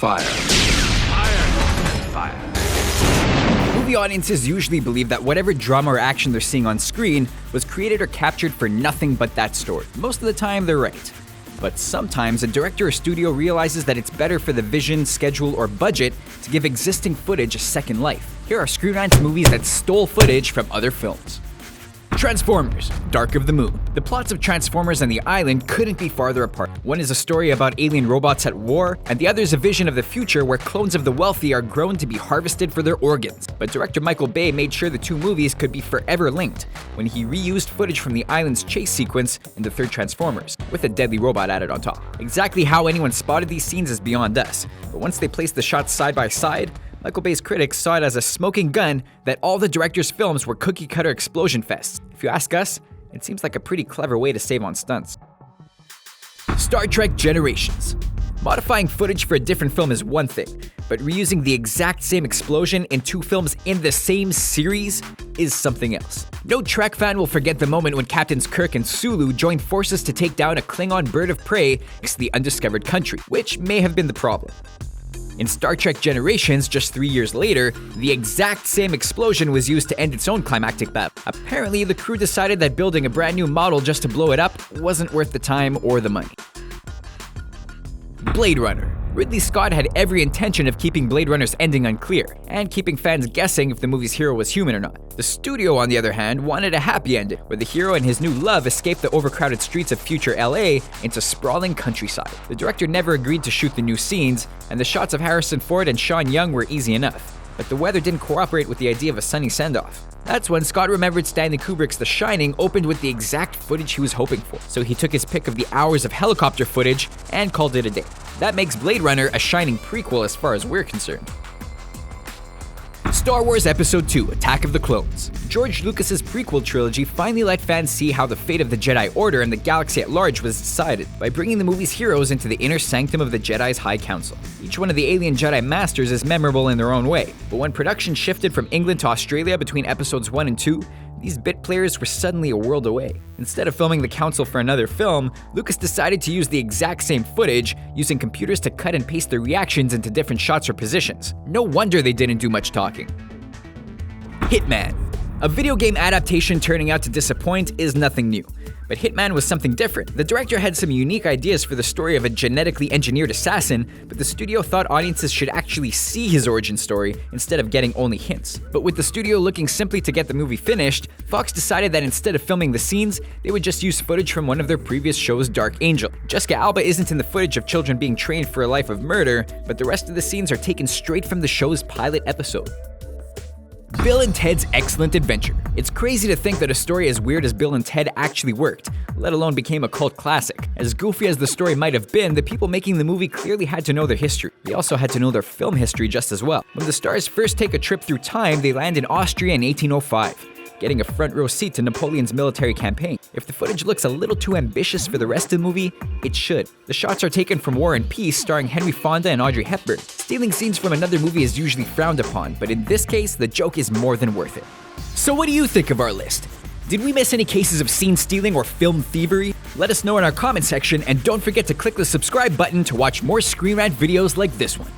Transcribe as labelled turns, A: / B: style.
A: fire. Fire. Fire.
B: Movie audiences usually believe that whatever drama or action they're seeing on screen was created or captured for nothing but that story. Most of the time, they're right. But sometimes a director or studio realizes that it's better for the vision, schedule, or budget to give existing footage a second life. Here are Screenrant's movies that stole footage from other films. Transformers: Dark of the Moon. The plots of Transformers and The Island couldn't be farther apart. One is a story about alien robots at war, and the other is a vision of the future where clones of the wealthy are grown to be harvested for their organs. But director Michael Bay made sure the two movies could be forever linked when he reused footage from The Island's chase sequence in the third Transformers, with a deadly robot added on top. Exactly how anyone spotted these scenes is beyond us, but once they placed the shots side by side, Michael Bay's critics saw it as a smoking gun that all the director's films were cookie-cutter explosion fests. If you ask us, it seems like a pretty clever way to save on stunts. Star Trek Generations. Modifying footage for a different film is one thing, but reusing the exact same explosion in two films in the same series is something else. No Trek fan will forget the moment when Captains Kirk and Sulu joined forces to take down a Klingon bird of prey next to the undiscovered country, which may have been the problem. In Star Trek Generations, just 3 years later, the exact same explosion was used to end its own climactic battle. Apparently, the crew decided that building a brand new model just to blow it up wasn't worth the time or the money. Blade Runner. Ridley Scott had every intention of keeping Blade Runner's ending unclear, and keeping fans guessing if the movie's hero was human or not. The studio, on the other hand, wanted a happy ending, where the hero and his new love escaped the overcrowded streets of future LA into sprawling countryside. The director never agreed to shoot the new scenes, and the shots of Harrison Ford and Sean Young were easy enough. But the weather didn't cooperate with the idea of a sunny send-off. That's when Scott remembered Stanley Kubrick's The Shining opened with the exact footage he was hoping for, so he took his pick of the hours of helicopter footage and called it a day. That makes Blade Runner a Shining prequel as far as we're concerned. Star Wars Episode II: Attack of the Clones. George Lucas's prequel trilogy finally let fans see how the fate of the Jedi Order and the galaxy at large was decided by bringing the movie's heroes into the inner sanctum of the Jedi's High Council. Each one of the alien Jedi Masters is memorable in their own way, but when production shifted from England to Australia between Episodes 1 and 2, these bit players were suddenly a world away. Instead of filming the Council for another film, Lucas decided to use the exact same footage, using computers to cut and paste their reactions into different shots or positions. No wonder they didn't do much talking. Hitman. A video game adaptation turning out to disappoint is nothing new. But Hitman was something different. The director had some unique ideas for the story of a genetically engineered assassin, but the studio thought audiences should actually see his origin story instead of getting only hints. But with the studio looking simply to get the movie finished, Fox decided that instead of filming the scenes, they would just use footage from one of their previous shows, Dark Angel. Jessica Alba isn't in the footage of children being trained for a life of murder, but the rest of the scenes are taken straight from the show's pilot episode. Bill and Ted's Excellent Adventure. It's crazy to think that a story as weird as Bill and Ted actually worked, let alone became a cult classic. As goofy as the story might have been, the people making the movie clearly had to know their history. They also had to know their film history just as well. When the stars first take a trip through time, they land in Austria in 1805. Getting a front row seat to Napoleon's military campaign. If the footage looks a little too ambitious for the rest of the movie, it should. The shots are taken from War and Peace, starring Henry Fonda and Audrey Hepburn. Stealing scenes from another movie is usually frowned upon, but in this case, the joke is more than worth it. So what do you think of our list? Did we miss any cases of scene stealing or film thievery? Let us know in our comment section, and don't forget to click the subscribe button to watch more Screenrant videos like this one.